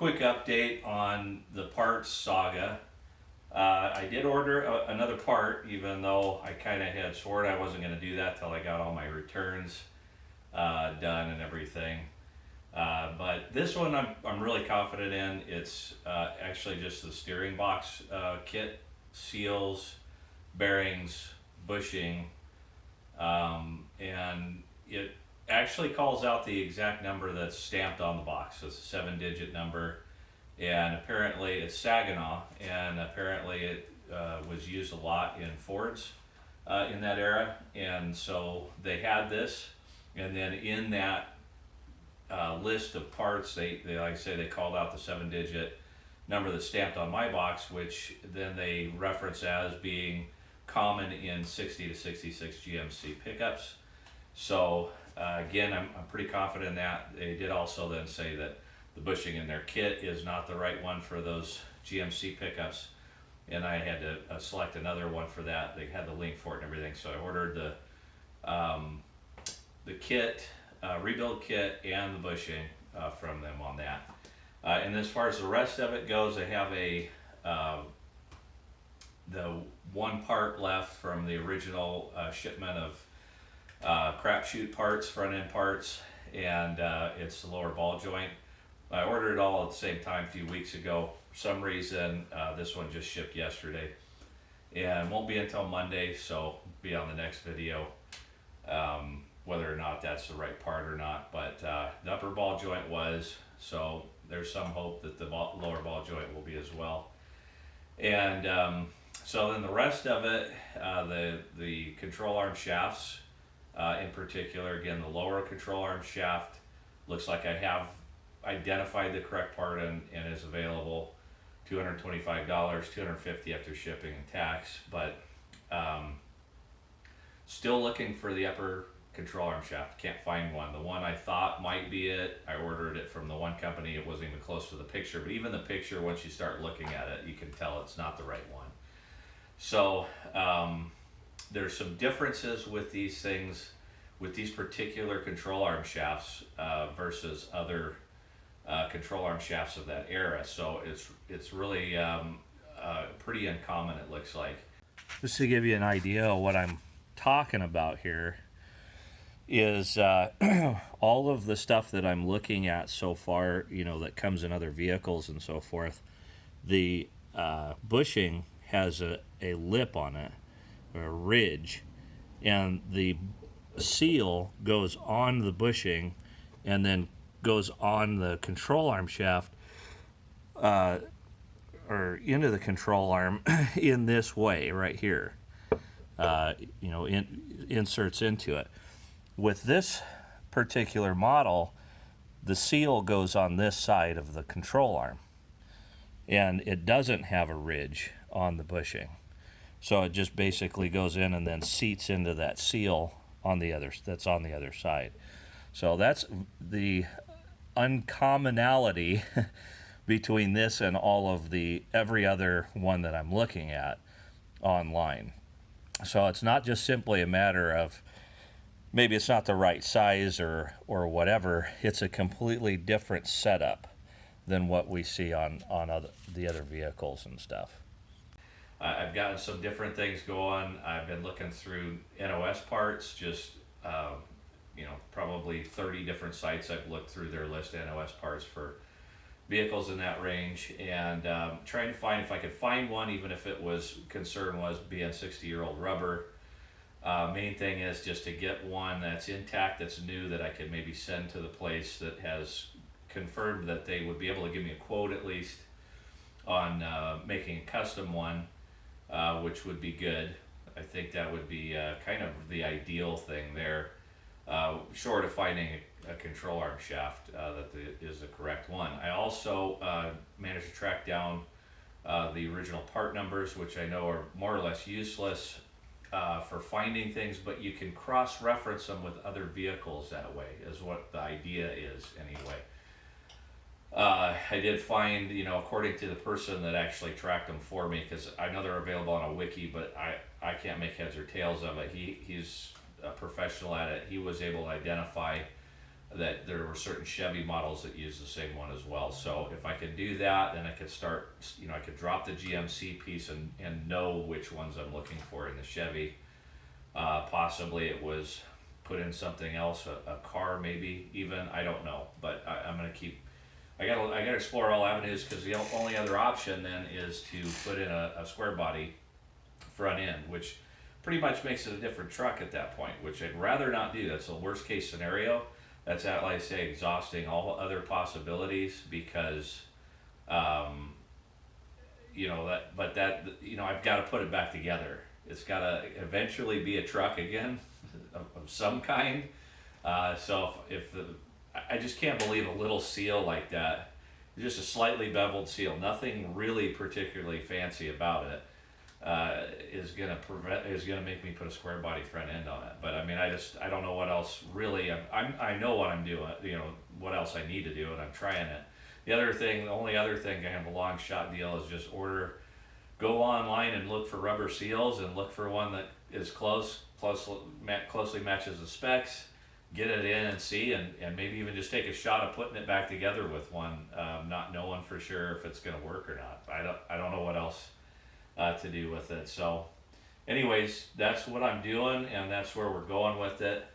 quick update on the parts saga. I did order another part, even though I kind of had sworn I wasn't going to do that till I got all my returns done and everything. But this one I'm really confident in. It's actually just the steering box kit, seals, bearings, bushing, and it actually calls out the exact number that's stamped on the box. It's a 7-digit number, and apparently it's Saginaw, and apparently it was used a lot in Fords in that era, and so they had this, and then in that list of parts, they like I say, they called out the 7-digit number that's stamped on my box, which then they reference as being common in 60 to 66 GMC pickups. So again, I'm pretty confident in that. They did also then say that the bushing in their kit is not the right one for those GMC pickups, and I had to select another one for that. They had the link for it and everything, so I ordered the kit, rebuild kit, and the bushing from them on that. And as far as the rest of it goes, I have the one part left from the original shipment of crapshoot parts, front end parts, and it's the lower ball joint. I ordered it all at the same time a few weeks ago. For some reason, this one just shipped yesterday, and won't be until Monday, so be on the next video whether or not that's the right part or not. But the upper ball joint was, so there's some hope that the lower ball joint will be as well. And so then the rest of it, the control arm shafts, in particular, again, the lower control arm shaft, looks like I have identified the correct part and is available. $225, $250 after shipping and tax, but still looking for the upper control arm shaft. Can't find one. The one I thought might be it, I ordered it from the one company. It wasn't even close to the picture, but even the picture, once you start looking at it, you can tell it's not the right one. So there's some differences with these things, with these particular control arm shafts versus other control arm shafts of that era. So it's really pretty uncommon, it looks like. Just to give you an idea of what I'm talking about here is all of the stuff that I'm looking at so far, you know, that comes in other vehicles and so forth. The bushing has a lip on it, or a ridge, and the seal goes on the bushing and then goes on the control arm shaft or into the control arm in this way right here. You know, inserts into it. With this particular model, the seal goes on this side of the control arm, and it doesn't have a ridge on the bushing. So it just basically goes in and then seats into that seal on the other, that's on the other side. So that's the uncommonality between this and all of the every other one that I'm looking at online. So it's not just simply a matter of maybe it's not the right size or whatever. It's a completely different setup than what we see on the other vehicles and stuff. I've gotten some different things going. I've been looking through NOS parts, just you know, probably 30 different sites. I've looked through their list of NOS parts for vehicles in that range, and trying to find if I could find one, even if it was concern was being 60-year-old rubber. Main thing is just to get one that's intact, that's new, that I could maybe send to the place that has confirmed that they would be able to give me a quote at least on making a custom one, which would be good. I think that would be kind of the ideal thing there, short of finding a control arm shaft that is the correct one. I also managed to track down the original part numbers, which I know are more or less useless for finding things, but you can cross-reference them with other vehicles that way, is what the idea is anyway. I did find, you know, according to the person that actually tracked them for me, because I know they're available on a wiki, but I can't make heads or tails of it. He's a professional at it. He was able to identify that there were certain Chevy models that use the same one as well. So if I could do that, then I could start, I could drop the GMC piece and know which ones I'm looking for in the Chevy. Possibly it was put in something else, a car maybe even, I don't know. But I'm gonna I gotta explore all avenues, because the only other option then is to put in a square body front end, which pretty much makes it a different truck at that point, which I'd rather not do. That's the worst case scenario. That's, like I say, exhausting all other possibilities, because I've got to put it back together. It's got to eventually be a truck again of some kind. So I just can't believe a little seal like that, just a slightly beveled seal, nothing really particularly fancy about it, is gonna make me put a square body front end on it. But I mean, I don't know what else really. I know what I'm doing. What else I need to do, and I'm trying it. The only other thing, kind of a long shot deal, is just go online and look for rubber seals, and look for one that is closely matches the specs. Get it in and see, and maybe even just take a shot of putting it back together with one, not knowing for sure if it's going to work or not. I don't know what else to do with it. So anyways, that's what I'm doing, and that's where we're going with it.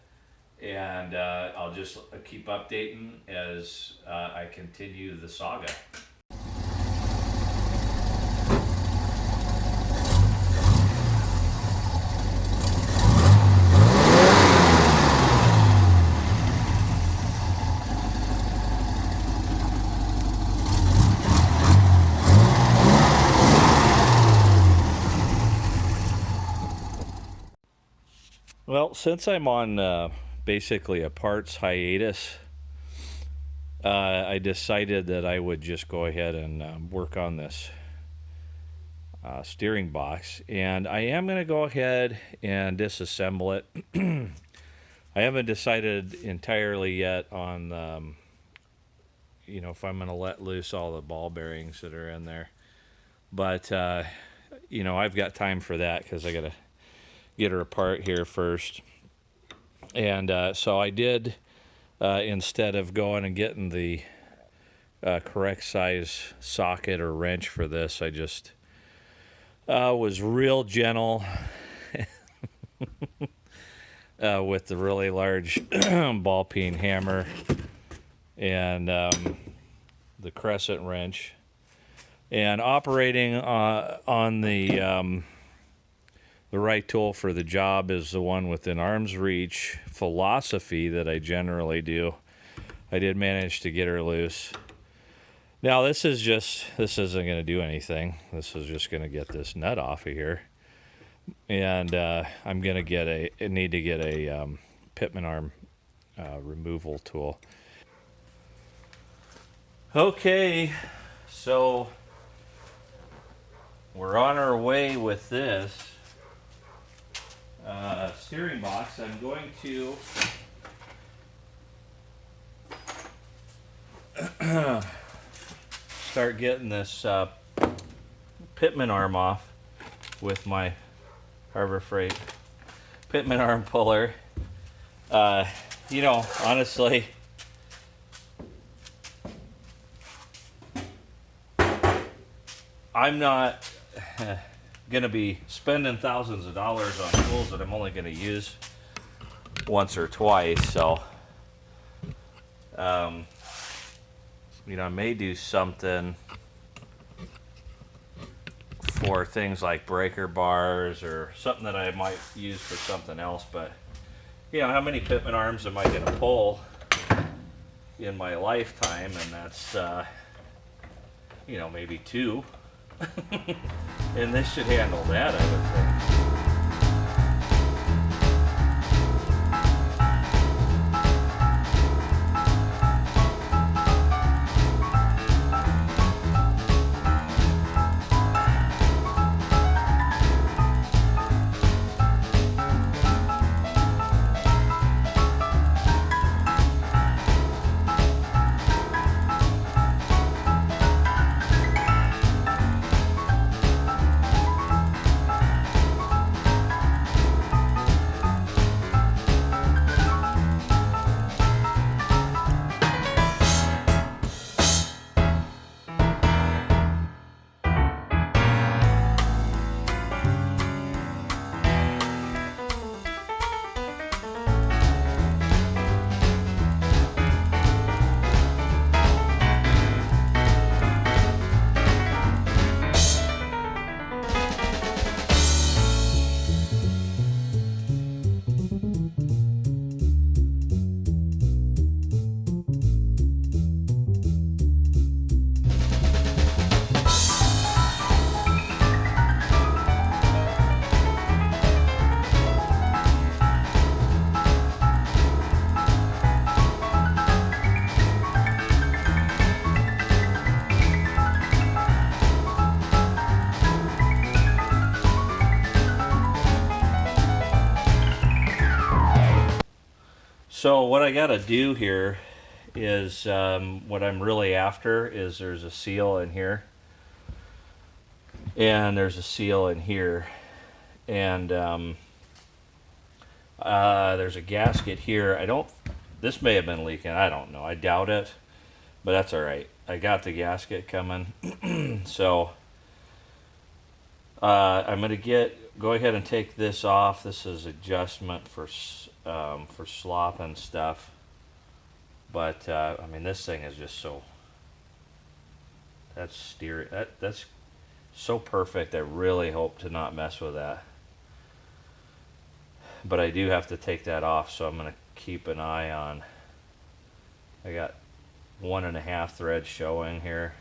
And I'll just keep updating as I continue the saga. Well, since I'm on basically a parts hiatus, I decided that I would just go ahead and work on this steering box, and I am going to go ahead and disassemble it. I haven't decided entirely yet on if I'm going to let loose all the ball bearings that are in there, but I've got time for that, because I got to get her apart here first. And so I did, instead of going and getting the correct size socket or wrench for this, I just was real gentle with the really large ball peen hammer and the crescent wrench, and operating on the right tool for the job is the one within arm's reach philosophy that I generally do. I did manage to get her loose. Now this isn't going to do anything. This is just going to get this nut off of here, and I'm going to need to get a pitman arm removal tool. Okay, so we're on our way with this steering box. I'm going to start getting this pitman arm off with my Harbor Freight pitman arm puller. Honestly, I'm not going to be spending thousands of dollars on tools that I'm only going to use once or twice. So, I may do something for things like breaker bars or something that I might use for something else. But, how many pitman arms am I going to pull in my lifetime? And that's, maybe 2. And this should handle that, I would think. So what I got to do here is what I'm really after is there's a seal in here, and there's a seal in here, and there's a gasket here. I don't. This may have been leaking. I don't know. I doubt it, but that's all right. I got the gasket coming, so I'm gonna go ahead and take this off. This is adjustment for slop and stuff. But I mean, this thing is just so that's so perfect. I really hope to not mess with that. But I do have to take that off, so I'm gonna keep an eye on. I got 1.5 threads showing here.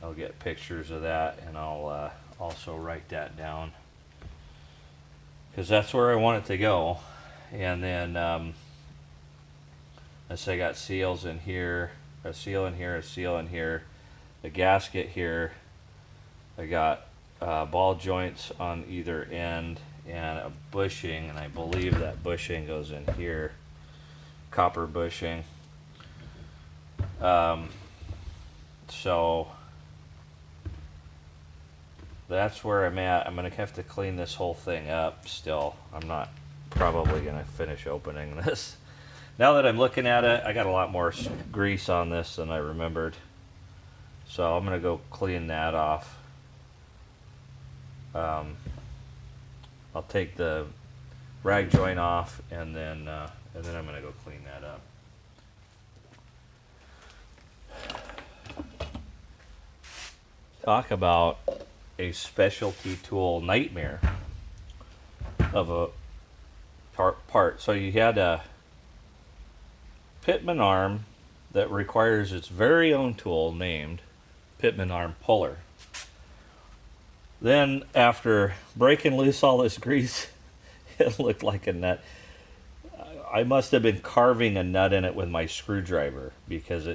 I'll get pictures of that, and I'll also write that down because that's where I want it to go. And then I got seals in here, a seal in here, a seal in here, a gasket here. I got ball joints on either end and a bushing, and I believe that bushing goes in here, copper bushing. So that's where I'm at. I'm gonna have to clean this whole thing up still. I'm not probably gonna finish opening this. Now that I'm looking at it, I got a lot more grease on this than I remembered. So I'm gonna go clean that off. I'll take the rag joint off, and then I'm gonna go clean that up. Talk about a specialty tool nightmare of a part. So you had a Pitman arm that requires its very own tool named Pitman arm puller. Then after breaking loose all this grease, it looked like a nut. I must have been carving a nut in it with my screwdriver because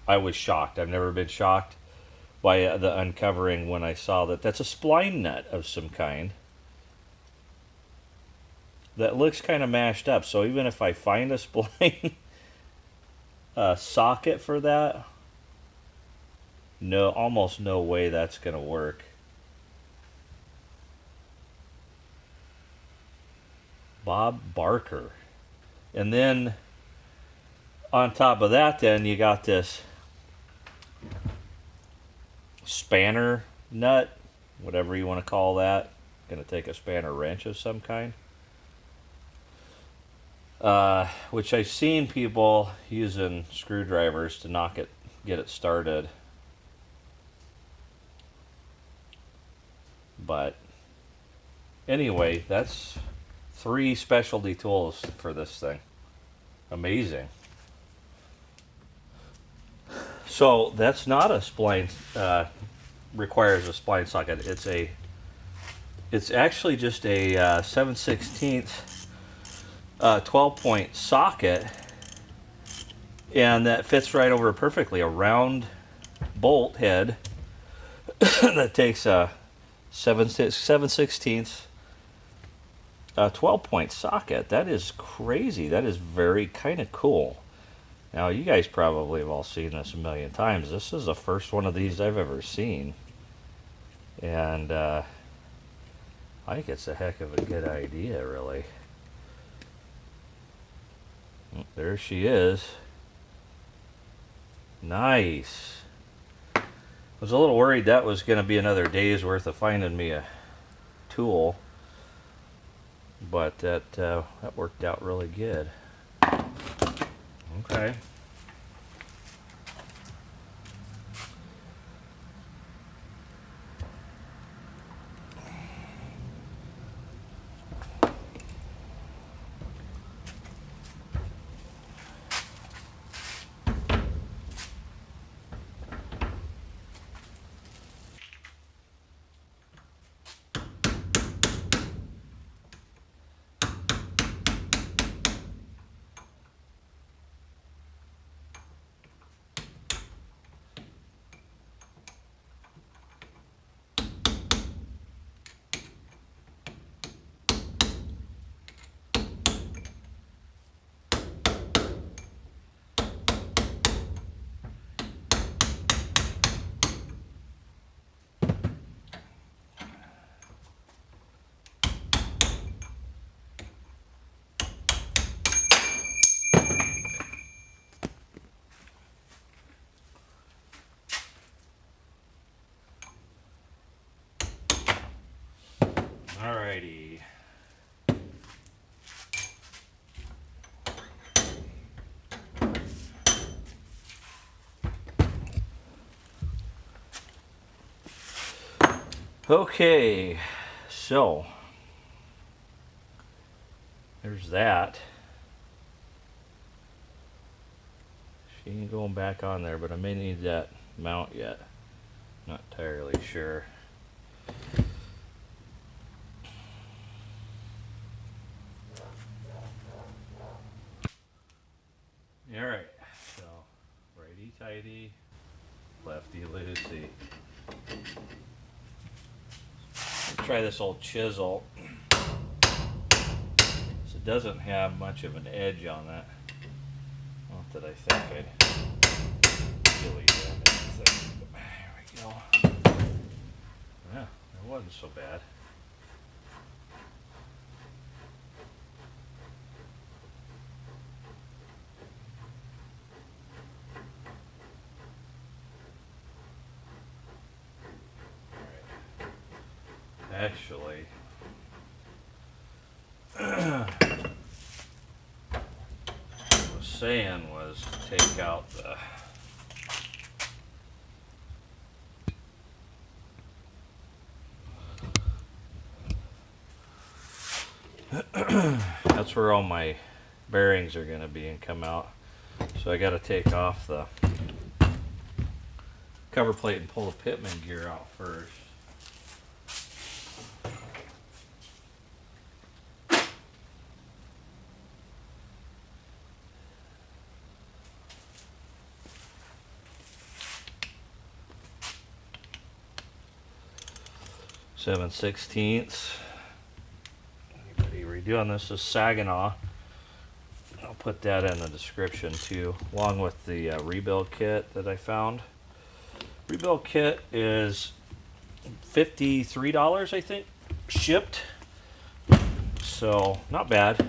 I was shocked. I've never been shocked by the uncovering when I saw that that's a spline nut of some kind that looks kind of mashed up. So even if I find a spline socket for that, almost no way that's going to work. Bob Barker. And then on top of that, then you got this spanner nut, whatever you want to call that. Going to take a spanner wrench of some kind. Which I've seen people using screwdrivers to get it started. But anyway, that's 3 specialty tools for this thing. Amazing. So that's not a spline, requires a spline socket. It's actually just a 7/16 12-point socket, and that fits right over perfectly. A round bolt head that takes a 7/16 12-point socket. That is crazy. That is very kind of cool. Now, you guys probably have all seen this a million times. This is the first one of these I've ever seen. And I think it's a heck of a good idea, really. There she is. Nice. I was a little worried that was going to be another day's worth of finding me a tool. But that worked out really good. Okay. Okay, so there's that. She ain't going back on there, but I may need that mount yet. Not entirely sure. Alright, so righty tighty, lefty loosey. Try this old chisel. So it doesn't have much of an edge on it. Not that I think I'd really damage anything. There we go. Yeah, it wasn't so bad. Actually, what I was saying was to take out the that's where all my bearings are going to be and come out. So I got to take off the cover plate and pull the Pitman gear out first. Seven sixteenths. Anybody redoing this is Saginaw. I'll put that in the description too, along with the rebuild kit that I found. Rebuild kit is $53, I think, shipped. So not bad.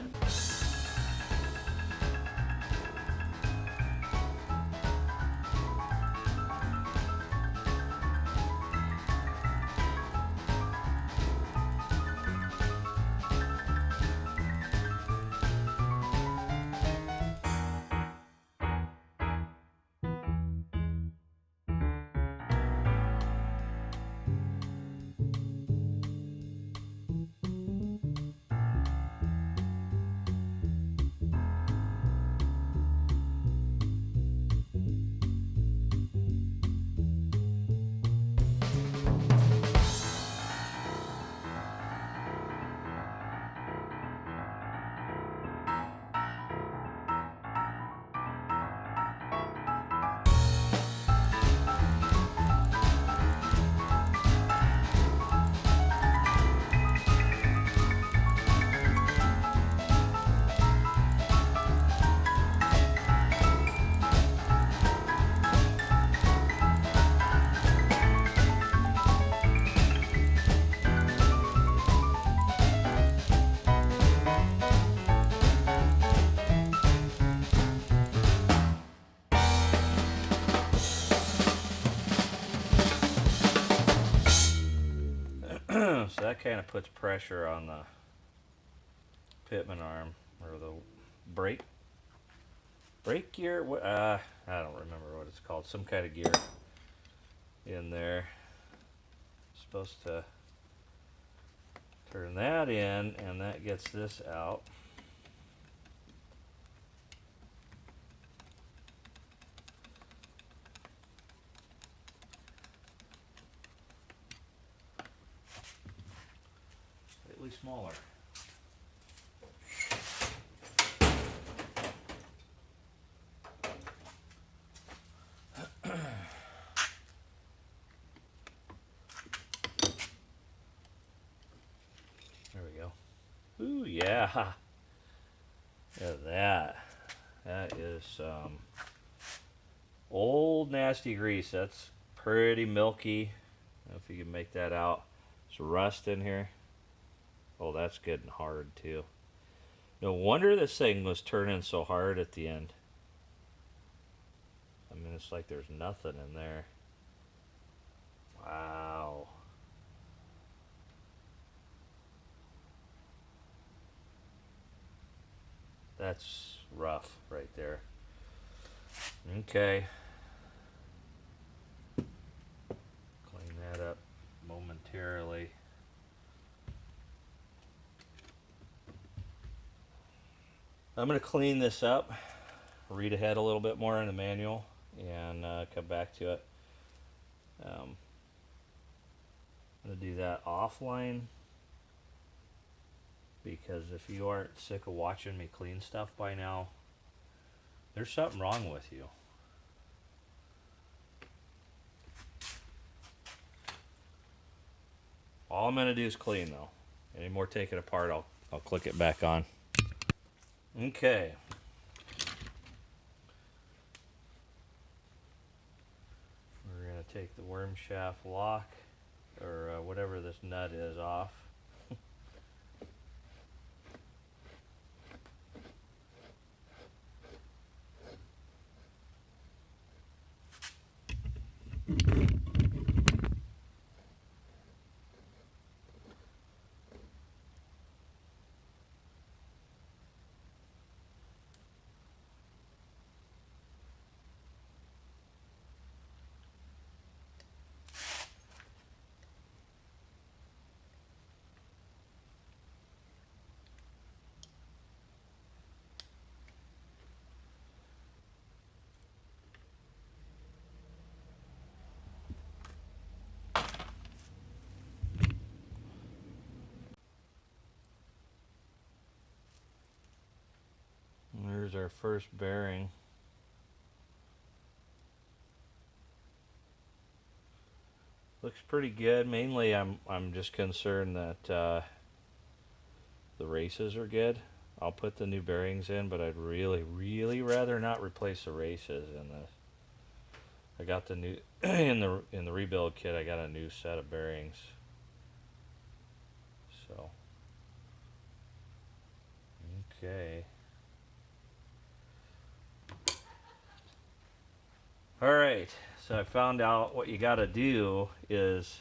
So that kind of puts pressure on the Pitman arm, or the brake gear. I don't remember what it's called. Some kind of gear in there. Supposed to turn that in, and that gets this out. Slightly smaller. There we go. Ooh, yeah. Look at that. That is some old nasty grease. That's pretty milky. I don't know if you can make that out. There's rust in here. Oh, that's getting hard too. No wonder this thing was turning so hard at the end. I mean, it's like there's nothing in there. Wow. That's rough right there. Okay. Clean that up momentarily. I'm going to clean this up, read ahead a little bit more in the manual, and come back to it. I'm going to do that offline, because if you aren't sick of watching me clean stuff by now, there's something wrong with you. All I'm going to do is clean, though. Any more take it apart, I'll click it back on. Okay. We're going to take the worm shaft lock, or whatever this nut is, off. There's our first bearing. Looks pretty good. Mainly, I'm just concerned that the races are good. I'll put the new bearings in, but I'd really rather not replace the races in this. I got the new in the rebuild kit. I got a new set of bearings. So, okay. All right. So I found out what you got to do is,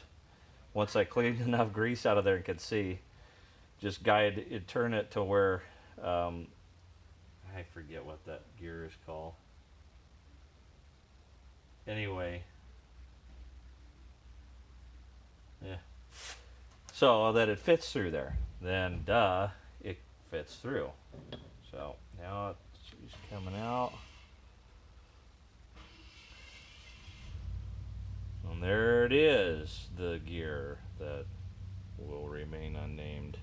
once I cleaned enough grease out of there and could see, just guide it, turn it to where I forget what that gear is called. Anyway, yeah. So that it fits through there. Then, duh, it fits through. So now it's coming out. And there it is, the gear that will remain unnamed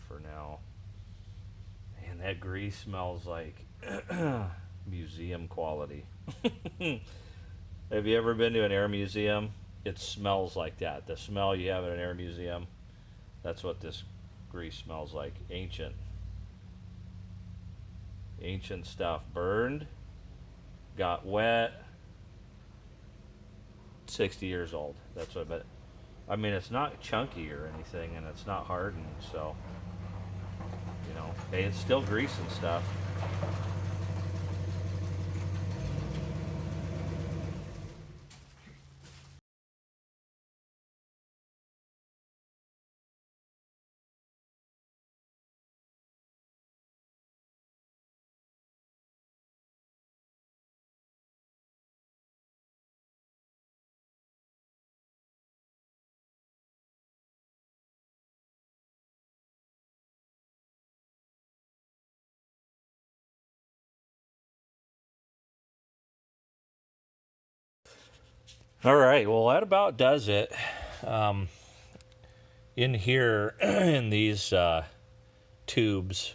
for now. And that grease smells like museum quality. Have you ever been to an air museum? It smells like that. The smell you have at an air museum, that's what this grease smells like. Ancient stuff. Burned, got wet, 60 years old. That's what I bet. I mean, it's not chunky or anything, and it's not hardened, so, you know, hey, it's still grease and stuff. All right, well, that about does it. In here, in these tubes,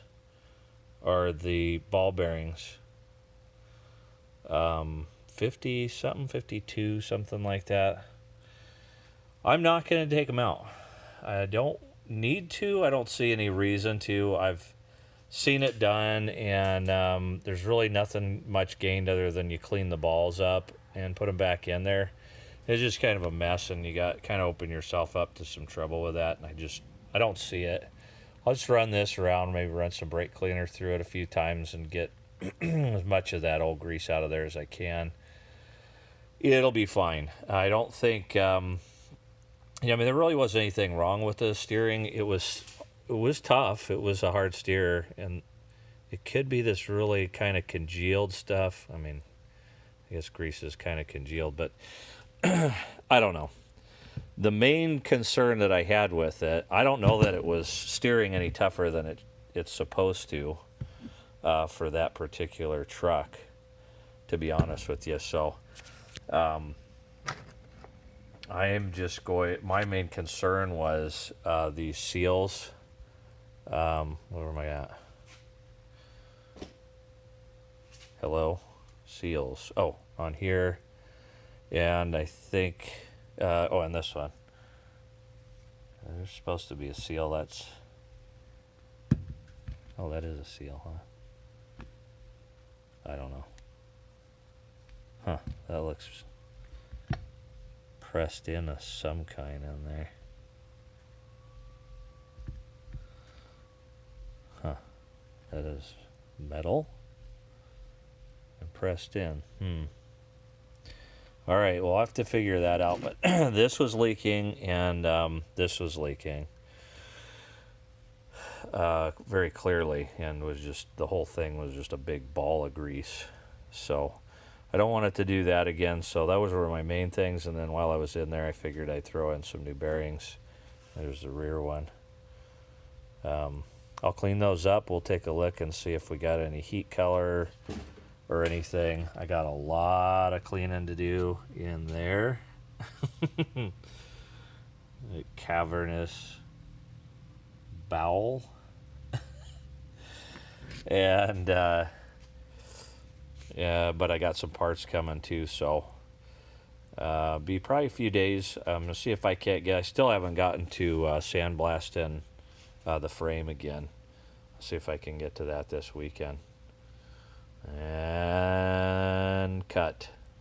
are the ball bearings. 50 something, 52, something like that. I'm not going to take them out. I don't need to. I don't see any reason to. I've seen it done, and there's really nothing much gained other than you clean the balls up and put them back in there. It's just kind of a mess, and you got kind of open yourself up to some trouble with that, and I don't see it. I'll just run this around, maybe run some brake cleaner through it a few times and get as much of that old grease out of there as I can. It'll be fine. I don't think, I mean, there really wasn't anything wrong with the steering. It was tough. It was a hard steer, and it could be this really kind of congealed stuff. I mean, I guess grease is kind of congealed, but I don't know. The main concern that I had with it, I don't know that it was steering any tougher than it's supposed to for that particular truck, to be honest with you. So I am just going, my main concern was these seals. Where am I at? Hello? Seals. Oh, on here. And I think, and this one. There's supposed to be a seal that's, oh, that is a seal, huh? I don't know. Huh, that looks pressed in of some kind in there. Huh, that is metal and pressed in. All right, well, I'll have to figure that out. But this was leaking, and this was leaking very clearly, and was just, the whole thing was just a big ball of grease. So I don't want it to do that again. So that was one of my main things. And then while I was in there, I figured I'd throw in some new bearings. There's the rear one. I'll clean those up. We'll take a look and see if we got any heat color or anything. I got a lot of cleaning to do in there. Cavernous bowel. And yeah, but I got some parts coming too, so be probably a few days. I'm gonna see if I can't get, I still haven't gotten to sandblasting the frame again. See if I can get to that this weekend. And cut.